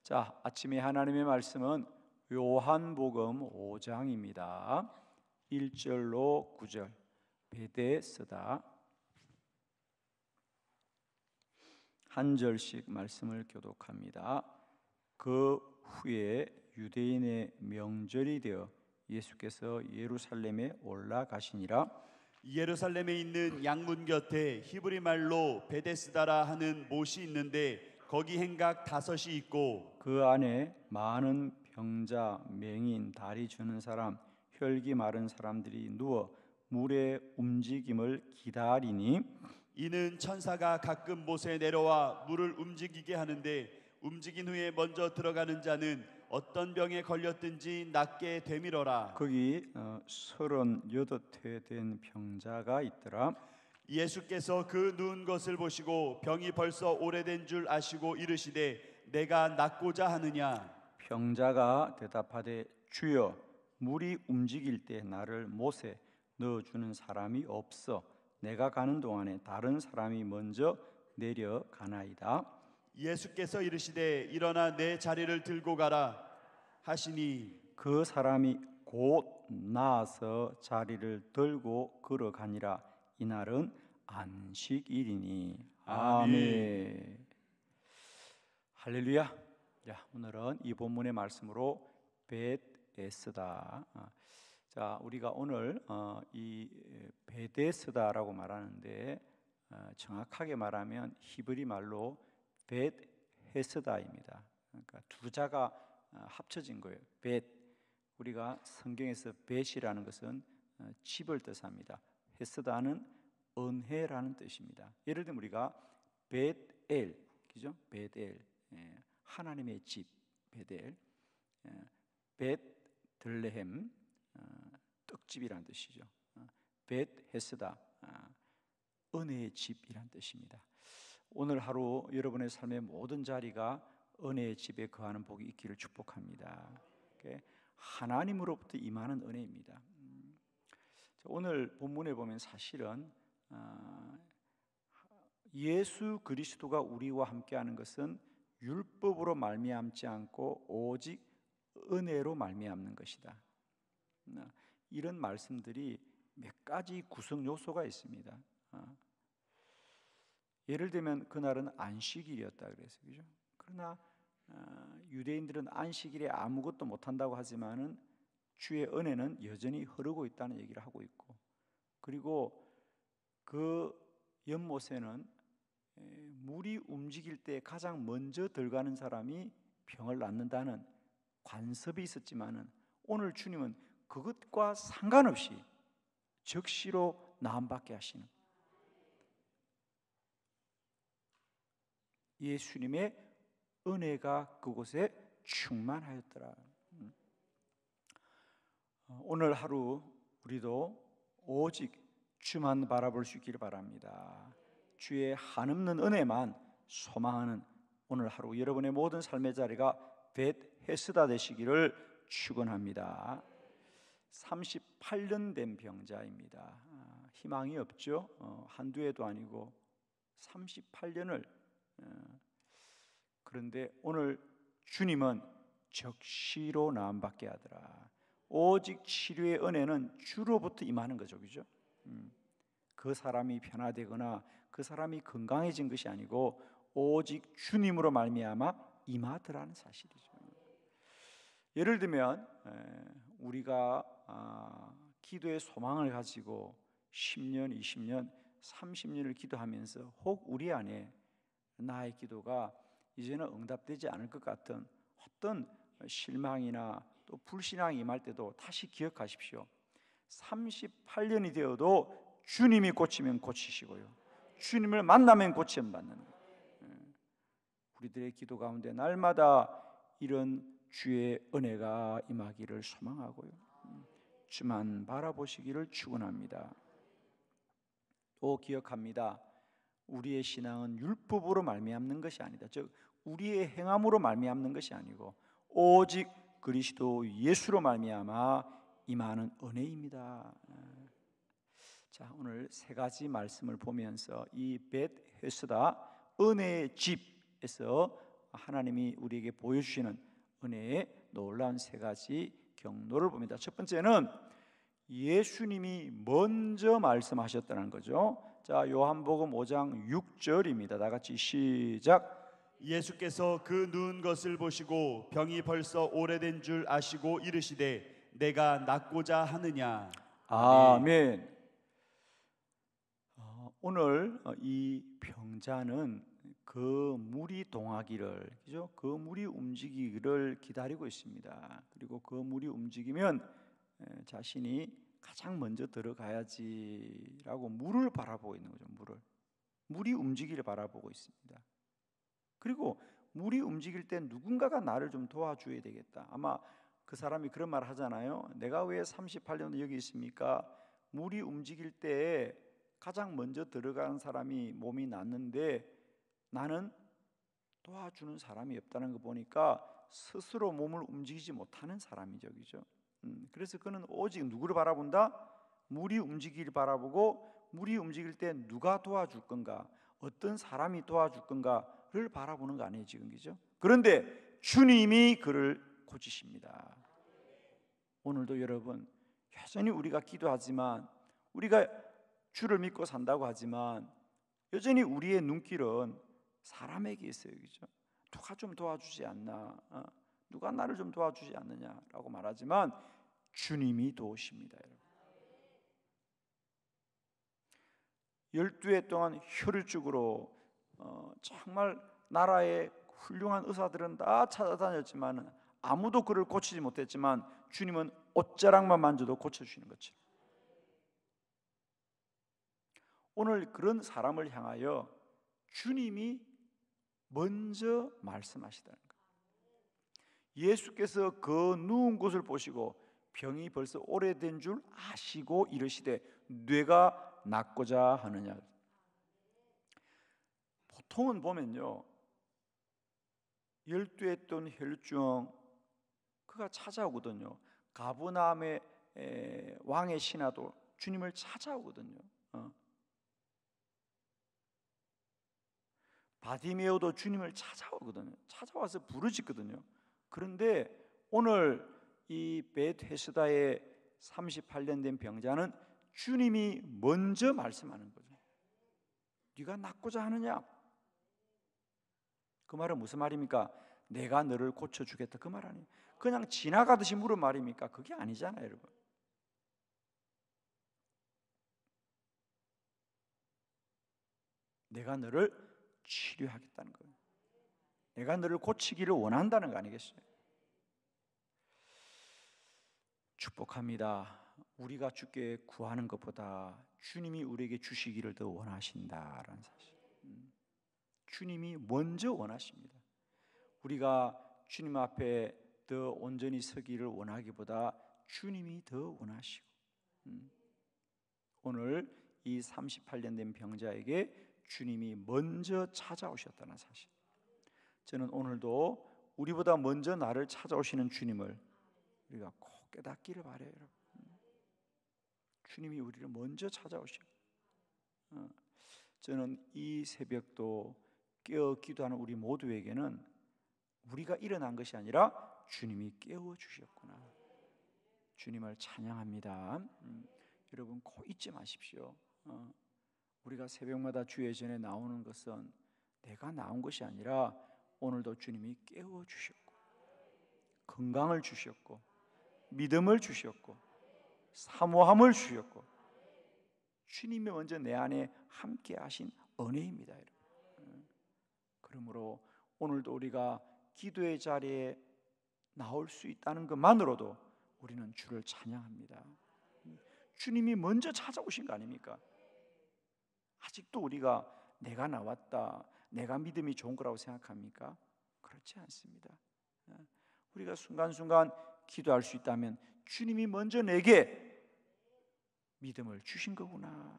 자, 아침에 하나님의 말씀은 요한복음 5장입니다. 1절로 9절 베데스다. 한 절씩 말씀을 교독합니다. 그 후에 유대인의 명절이 되어 예수께서 예루살렘에 올라가시니라. 예루살렘에 있는 양문 곁에 히브리 말로 베데스다라 하는 못이 있는데 거기 행각 5이 있고 그 안에 많은 병자, 맹인, 다리 주는 사람, 혈기 마른 사람들이 누워 물의 움직임을 기다리니 이는 천사가 가끔 못에 내려와 물을 움직이게 하는데 움직인 후에 먼저 들어가는 자는 어떤 병에 걸렸든지 낫게 되밀어라. 거기 38회 된 병자가 있더라. 예수께서 그 누운 것을 보시고 병이 벌써 오래된 줄 아시고 이르시되 내가 낫고자 하느냐. 병자가 대답하되 주여, 물이 움직일 때 나를 못에 넣어주는 사람이 없어 내가 가는 동안에 다른 사람이 먼저 내려가나이다. 예수께서 이르시되 일어나 내 자리를 들고 가라 하시니 그 사람이 곧 나아서 자리를 들고 걸어가니라. 이날은 안식일이니. 아멘. 할렐루야. 자, 오늘은 이 본문의 말씀으로 베데스다. 자, 우리가 오늘 이 베데스다라고 말하는데 정확하게 말하면 히브리 말로 벳헤스다입니다. 그러니까 두 자가 합쳐진 거예요. 벳. 우리가 성경에서 벳이라는 것은 집을 뜻합니다. 헤스다는 은혜라는 뜻입니다. 예를 들면 우리가 벳엘, 그죠? 벳엘, 하나님의 집, 벳엘, 벳들레헴, 떡집이라는 뜻이죠. 벳헤스다, 은혜의 집이라는 뜻입니다. 오늘 하루 여러분의 삶의 모든 자리가 은혜의 집에 거하는 복이 있기를 축복합니다. 하나님으로부터 임하는 은혜입니다. 오늘 본문에 보면 사실은 예수 그리스도가 우리와 함께하는 것은 율법으로 말미암지 않고 오직 은혜로 말미암는 것이다. 이런 말씀들이 몇 가지 구성 요소가 있습니다. 예를 들면 그날은 안식일이었다 그래서, 그죠? 그러나 유대인들은 안식일에 아무것도 못한다고 하지만은 주의 은혜는 여전히 흐르고 있다는 얘기를 하고 있고, 그리고 그 연못에는 물이 움직일 때 가장 먼저 들어가는 사람이 병을 낫는다는 관습이 있었지만은 오늘 주님은 그것과 상관없이 즉시로 나음받게 하시는 예수님의 은혜가 그곳에 충만하였더라. 오늘 하루 우리도 오직 주만 바라볼 수 있기를 바랍니다. 주의 한없는 은혜만 소망하는 오늘 하루 여러분의 모든 삶의 자리가 벳헤스다 되시기를 축원합니다. 38년 된 병자입니다. 희망이 없죠. 한두 해도 아니고 38년을. 그런데 오늘 주님은 적시로 나음받게 하더라. 오직 치료의 은혜는 주로부터 임하는 거죠, 그죠? 그 사람이 변화되거나 그 사람이 건강해진 것이 아니고 오직 주님으로 말미암아 임하더라는 사실이죠. 예를 들면 우리가 기도의 소망을 가지고 10년, 20년, 30년을 기도하면서 혹 우리 안에 나의 기도가 이제는 응답되지 않을 것 같은 어떤 실망이나 또 불신앙이 임할 때도 다시 기억하십시오. 38년이 되어도 주님이 고치면 고치시고요, 주님을 만나면 고침 받는 거예요. 우리들의 기도 가운데 날마다 이런 주의 은혜가 임하기를 소망하고요, 주만 바라보시기를 축원합니다. 또 기억합니다. 우리의 신앙은 율법으로 말미암는 것이 아니다. 즉 우리의 행함으로 말미암는 것이 아니고 오직 그리스도 예수로 말미암아 임하는 은혜입니다. 자, 오늘 세 가지 말씀을 보면서 이 벳헤스다 은혜의 집에서 하나님이 우리에게 보여주시는 은혜의 놀라운 세 가지 경로를 봅니다. 첫 번째는 예수님이 먼저 말씀하셨다는 거죠. 자, 요한복음 5장 6절입니다. 다 같이 시작. 예수께서 그 누운 것을 보시고 병이 벌써 오래된 줄 아시고 이르시되 내가 낫고자 하느냐. 아멘. 오늘 이 병자는 그 물이 동하기를, 그죠? 그 물이 움직이기를 기다리고 있습니다. 그리고 그 물이 움직이면 자신이 가장 먼저 들어가야지라고 물을 바라보고 있는 거죠. 물이 움직이를 바라보고 있습니다. 그리고 물이 움직일 때 누군가가 나를 좀 도와줘야 되겠다. 아마 그 사람이 그런 말 하잖아요. 내가 왜 38년 여기 있습니까? 물이 움직일 때 가장 먼저 들어가는 사람이 몸이 낫는데 나는 도와주는 사람이 없다는 거 보니까 스스로 몸을 움직이지 못하는 사람이죠, 그죠? 그래서 그는 오직 누구를 바라본다? 물이 움직이길 바라보고, 물이 움직일 때 누가 도와줄 건가, 어떤 사람이 도와줄 건가를 바라보는 거 아니에요, 지금, 그죠? 그런데 주님이 그를 고치십니다. 오늘도 여러분, 여전히 우리가 기도하지만, 우리가 주를 믿고 산다고 하지만 여전히 우리의 눈길은 사람에게 있어요, 그죠? 누가 좀 도와주지 않나, 누가 나를 좀 도와주지 않느냐라고 말하지만 주님이 도우십니다, 여러분. 12해 동안 혈루증으로 정말 나라의 훌륭한 의사들은 다 찾아다녔지만 아무도 그를 고치지 못했지만 주님은 옷자락만 만져도 고쳐주시는 것처럼 오늘 그런 사람을 향하여 주님이 먼저 말씀하시다는 거예요. 예수께서 그 누운 곳을 보시고 병이 벌써 오래된 줄 아시고 이르시되 뇌가 낫고자 하느냐. 보통은 보면요, 12해 동안 혈루증 그가 찾아오거든요. 가브나움의 왕의 신하도 주님을 찾아오거든요. 바디메오도 주님을 찾아오거든요. 찾아와서 부르짖거든요. 그런데 오늘 이 벳헤스다의 38년 된 병자는 주님이 먼저 말씀하는 거죠. 네가 낫고자 하느냐? 그 말은 무슨 말입니까? 내가 너를 고쳐주겠다, 그 말 아니에요. 그냥 지나가듯이 물은 말입니까? 그게 아니잖아요, 여러분. 내가 너를 치료하겠다는 거예요. 내가 너를 고치기를 원한다는 거 아니겠어요? 축복합니다. 우리가 주께 구하는 것보다 주님이 우리에게 주시기를 더 원하신다라는 사실. 주님이 먼저 원하십니다. 우리가 주님 앞에 더 온전히 서기를 원하기보다 주님이 더 원하시고, 오늘 이 38년 된 병자에게 주님이 먼저 찾아오셨다는 사실. 저는 오늘도 우리보다 먼저 나를 찾아오시는 주님을 우리가 꼭 깨닫기를 바라요, 여러분. 주님이 우리를 먼저 찾아오셔. 저는 이 새벽도 깨어 기도하는 우리 모두에게는 우리가 일어난 것이 아니라 주님이 깨워 주셨구나. 주님을 찬양합니다. 여러분 꼭 잊지 마십시오. 우리가 새벽마다 주 예전에 나오는 것은 내가 나온 것이 아니라 오늘도 주님이 깨워 주셨고, 건강을 주셨고, 믿음을 주셨고, 사모함을 주셨고, 주님이 먼저 내 안에 함께 하신 은혜입니다, 여러분. 그러므로 오늘도 우리가 기도의 자리에 나올 수 있다는 것만으로도 우리는 주를 찬양합니다. 주님이 먼저 찾아오신 거 아닙니까? 아직도 우리가 내가 나왔다, 내가 믿음이 좋은 거라고 생각합니까? 그렇지 않습니다. 우리가 순간순간 기도할 수 있다면 주님이 먼저 내게 믿음을 주신 거구나.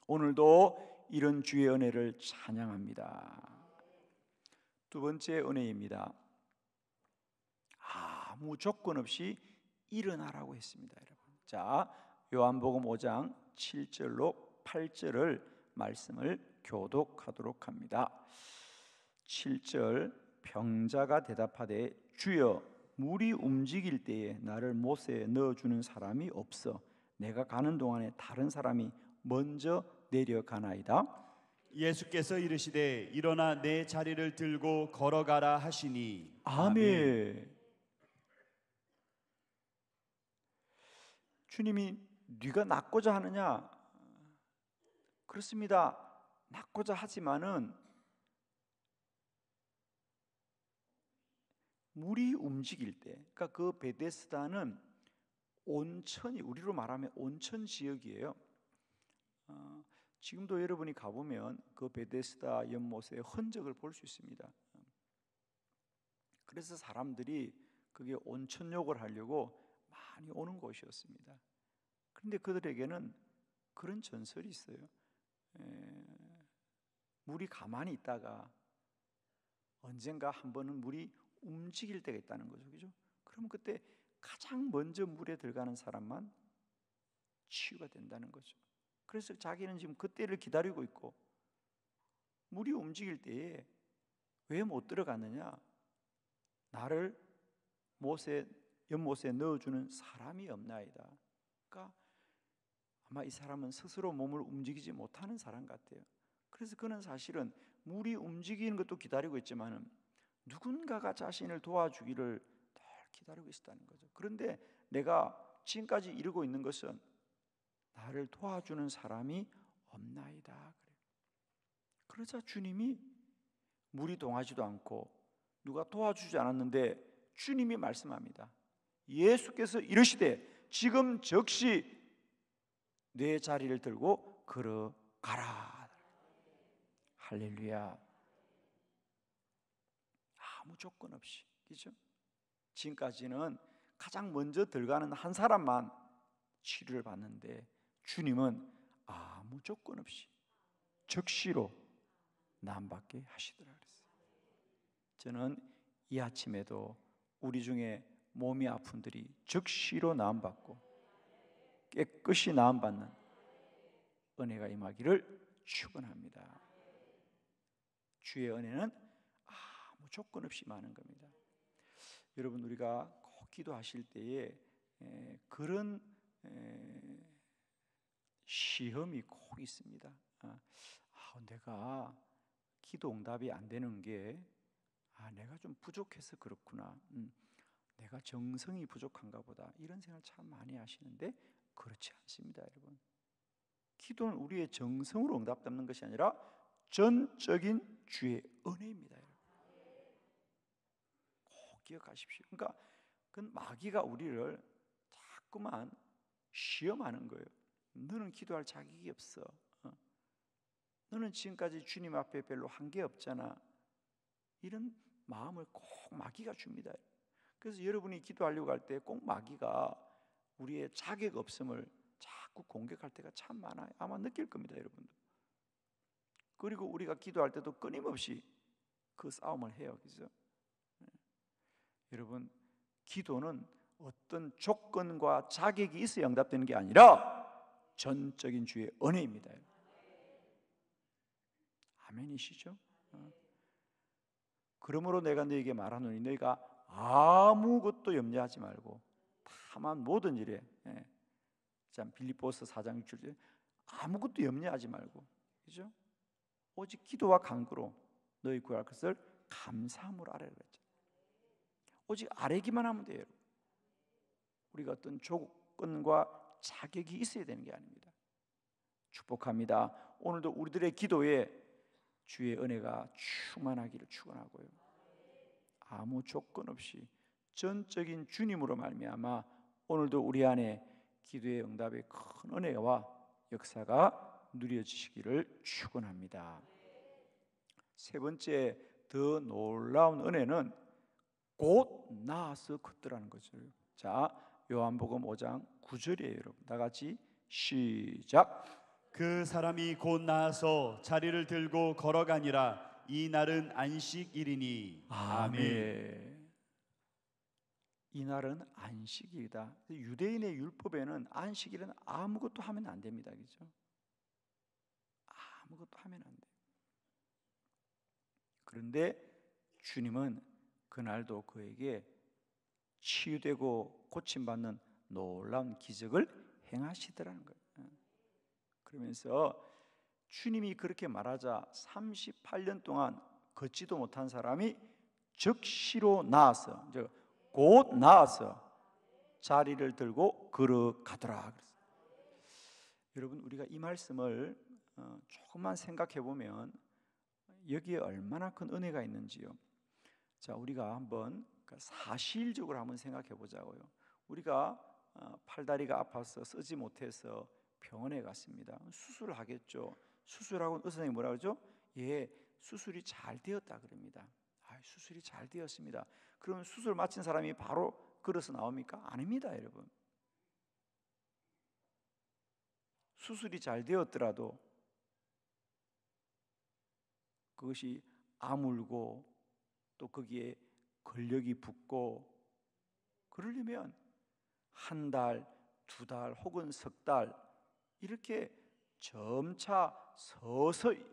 오늘도 이런 주의 은혜를 찬양합니다. 두 번째 은혜입니다. 아무 조건 없이 일어나라고 했습니다, 여러분. 자, 요한복음 5장 7절로 8절을 말씀을 교독하도록 합니다. 7절 병자가 대답하되 주여 물이 움직일 때에 나를 못에 넣어주는 사람이 없어 내가 가는 동안에 다른 사람이 먼저 내려가나이다. 예수께서 이르시되 일어나 내 자리를 들고 걸어가라 하시니 아멘. 주님이 네가 낫고자 하느냐? 그렇습니다. 낫고자 하지만은 물이 움직일 때, 그러니까 그 베데스다는 온천이, 우리로 말하면 온천 지역이에요. 지금도 여러분이 가보면 그 베데스다 연못의 흔적을 볼 수 있습니다. 그래서 사람들이 그게 온천욕을 하려고 많이 오는 곳이었습니다. 그런데 그들에게는 그런 전설이 있어요. 물이 가만히 있다가 언젠가 한 번은 물이 움직일 때가 있다는 거죠. 그죠? 그러면 그때 가장 먼저 물에 들어가는 사람만 치유가 된다는 거죠. 그래서 자기는 지금 그때를 기다리고 있고, 물이 움직일 때에 왜 못 들어갔느냐? 나를 연못에 넣어주는 사람이 없나이다. 그러니까 아마 이 사람은 스스로 몸을 움직이지 못하는 사람 같아요. 그래서 그는 사실은 물이 움직이는 것도 기다리고 있지만 누군가가 자신을 도와주기를 늘 기다리고 있었다는 거죠. 그런데 내가 지금까지 이루고 있는 것은 나를 도와주는 사람이 없나이다. 그러자 주님이 물이 동하지도 않고 누가 도와주지 않았는데 주님이 말씀합니다. 예수께서 이르시되 지금 즉시 내 자리를 들고 걸어가라. 할렐루야. 아무 조건 없이, 그죠? 지금까지는 가장 먼저 들어가는 한 사람만 치료를 받는데 주님은 아무 조건 없이 즉시로 나음받게 하시더라 그랬어요. 저는 이 아침에도 우리 중에 몸이 아픈 들이 즉시로 나음받고 깨끗이 나음받는 은혜가 임하기를 축원합니다. 주의 은혜는 아무 조건 없이 많은 겁니다. 여러분, 우리가 꼭 기도하실 때에 그런 시험이 꼭 있습니다. 내가 기도 응답이 안 되는 게 내가 좀 부족해서 그렇구나. 내가 정성이 부족한가 보다. 이런 생각을 참 많이 하시는데 그렇지 않습니다, 여러분. 기도는 우리의 정성으로 응답받는 것이 아니라 전적인 주의 은혜입니다, 여러분. 꼭 기억하십시오. 그러니까 그 마귀가 우리를 자꾸만 시험하는 거예요. 너는 기도할 자격이 없어. 너는 지금까지 주님 앞에 별로 한 게 없잖아. 이런 마음을 꼭 마귀가 줍니다. 그래서 여러분이 기도하려고 할 때 꼭 마귀가 우리의 자격 없음을 자꾸 공격할 때가 참 많아요. 아마 느낄 겁니다, 여러분도. 그리고 우리가 기도할 때도 끊임없이 그 싸움을 해요, 그죠? 여러분, 기도는 어떤 조건과 자격이 있어야 응답되는 게 아니라 전적인 주의 은혜입니다. 아멘이시죠? 그러므로 내가 너에게 말하노니 너희가 아무것도 염려하지 말고 다만 모든 일에, 참 빌립보서 4장 6절, 아무것도 염려하지 말고, 그죠? 오직 기도와 간구로 너희 구할 것을 감사함으로 아뢰라 그랬죠. 오직 아뢰기만 하면 돼요. 우리가 어떤 조건과 자격이 있어야 되는 게 아닙니다. 축복합니다. 오늘도 우리들의 기도에 주의 은혜가 충만하기를 축원하고요. 아무 조건 없이 전적인 주님으로 말미암아 오늘도 우리 안에 기도의 응답의 큰 은혜와 역사가 누려지시기를 축원합니다. 세 번째 더 놀라운 은혜는 곧 나아서 걷더라는 거죠. 자, 요한복음 5장 9절이에요, 여러분. 다 같이 시작. 그 사람이 곧 나아서 자리를 들고 걸어가니라. 이 날은 안식일이니. 아멘. 이 날은 안식일이다. 유대인의 율법에는 안식일은 아무것도 하면 안 됩니다, 그렇죠? 아무것도 하면 안 돼. 그런데 주님은 그날도 그에게 치유되고 고침받는 놀라운 기적을 행하시더라는 거예요. 그러면서 주님이 그렇게 말하자 38년 동안 걷지도 못한 사람이 즉시로 나아서, 곧 나아서 자리를 들고 걸어가더라. 여러분, 우리가 이 말씀을 조금만 생각해 보면 여기에 얼마나 큰 은혜가 있는지요. 자, 우리가 한번 사실적으로 한번 생각해 보자고요. 우리가 팔다리가 아파서 쓰지 못해서 병원에 갔습니다. 수술을 하겠죠. 수술하고 의사 선생님이 뭐라 그러죠? 예, 수술이 잘 되었다 그럽니다. 수술이 잘 되었습니다. 그럼 수술 마친 사람이 바로 걸어서 나옵니까? 아닙니다, 여러분. 수술이 잘 되었더라도 그것이 아물고 또 거기에 근력이 붙고 그러려면 한 달, 두 달 혹은 석 달 이렇게 점차 서서히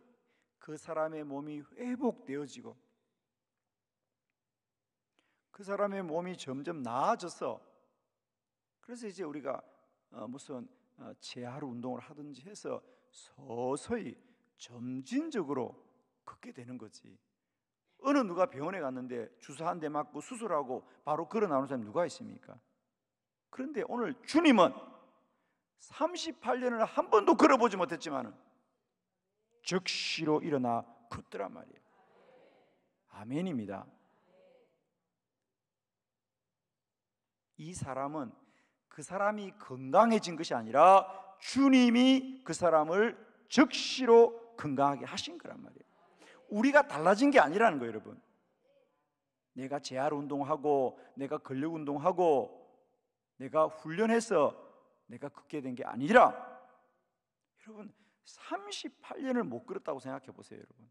그 사람의 몸이 회복되어지고 그 사람의 몸이 점점 나아져서, 그래서 이제 우리가 무슨 재활 운동을 하든지 해서 서서히 점진적으로 걷게 되는 거지. 어느 누가 병원에 갔는데 주사 한 대 맞고 수술하고 바로 걸어 나오는 사람이 누가 있습니까? 그런데 오늘 주님은 38년을 한 번도 걸어보지 못했지만 즉시로 일어나 걷더란 말이에요. 아멘입니다. 이 사람은 그 사람이 건강해진 것이 아니라 주님이 그 사람을 즉시로 건강하게 하신 거란 말이에요. 우리가 달라진 게 아니라는 거예요, 여러분. 내가 재활 운동하고 내가 근력 운동하고 내가 훈련해서 내가 걷게 된 게 아니라, 여러분 38년을 못 걸었다고 생각해 보세요, 여러분.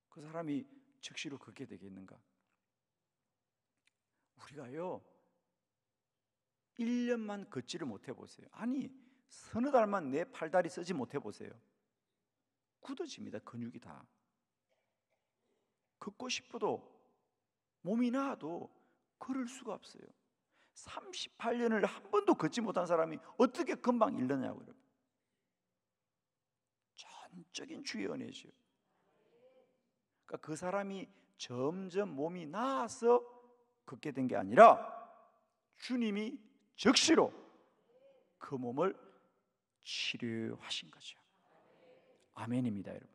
그 사람이 즉시로 걷게 되겠는가? 우리가요 1년만 걷지를 못해 보세요. 아니 서너 달만 내 팔다리 쓰지 못해 보세요. 굳어집니다. 근육이 다. 걷고 싶어도 몸이 나아도 걸을 수가 없어요. 38년을 한 번도 걷지 못한 사람이 어떻게 금방 일러냐고요. 전적인 주의 은혜죠. 그러니까 그 사람이 점점 몸이 나아서 걷게 된 게 아니라 주님이 즉시로 그 몸을 치료하신 거죠. 아멘입니다, 여러분.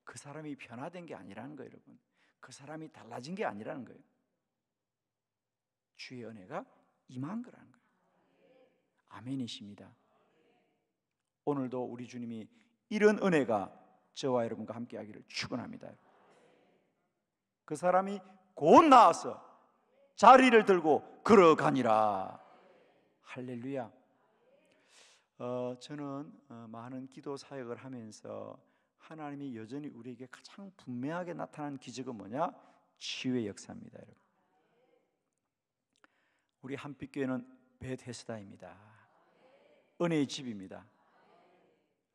그 사람이 변화된 게 아니라는 거예요, 여러분. 그 사람이 달라진 게 아니라는 거예요. 주의 은혜가 임한 거라는 거예요. 아멘이십니다. 오늘도 우리 주님이 이런 은혜가 저와 여러분과 함께 하기를 축원합니다. 그 사람이 곧 나와서 자리를 들고 걸어가니라. 할렐루야. 저는 많은 기도 사역을 하면서 하나님이 여전히 우리에게 가장 분명하게 나타난 기적은 뭐냐? 치유의 역사입니다, 여러분. 우리 한빛교회는 베데스다입니다. 은혜의 집입니다.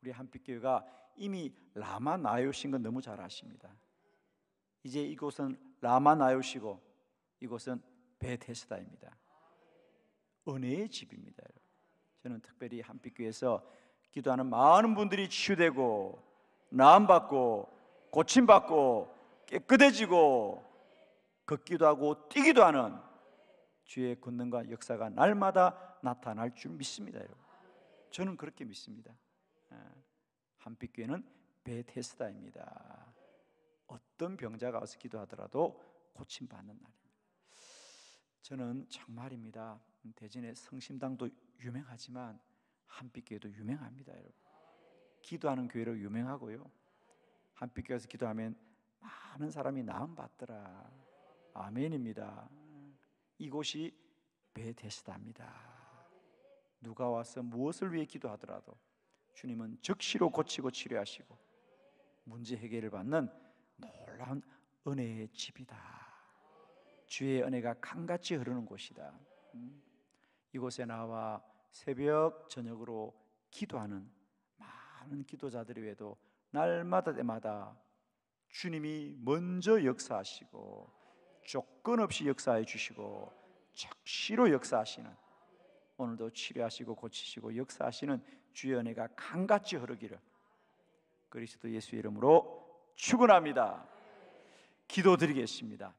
우리 한빛교회가 이미 라마 나요신 건 너무 잘 아십니다. 이제 이곳은 라마 나요시고 이곳은 베데스다입니다. 은혜의 집입니다, 여러분. 저는 특별히 한빛교회에서 기도하는 많은 분들이 치유되고 나음받고 고침받고 깨끗해지고 걷기도 하고 뛰기도 하는 주의 권능과 역사가 날마다 나타날 줄 믿습니다, 여러분. 저는 그렇게 믿습니다. 한빛교회는 베데스다입니다. 어떤 병자가 와서 기도하더라도 고침받는 날입니다. 저는 정말입니다. 대전의 성심당도 유명하지만 한빛교회도 유명합니다, 여러분. 기도하는 교회로 유명하고요. 한빛교회에서 기도하면 많은 사람이 나음 받더라. 아멘입니다. 이곳이 베데스다입니다. 누가 와서 무엇을 위해 기도하더라도 주님은 즉시로 고치고 치료하시고 문제 해결을 받는 놀라운 은혜의 집이다. 주의 은혜가 강같이 흐르는 곳이다. 이곳에 나와 새벽 저녁으로 기도하는 많은 기도자들 외에도 날마다 때마다 주님이 먼저 역사하시고 조건 없이 역사해 주시고 적시로 역사하시는, 오늘도 치료하시고 고치시고 역사하시는 주의 은혜가 강같이 흐르기를 그리스도 예수의 이름으로 축원합니다. 기도드리겠습니다.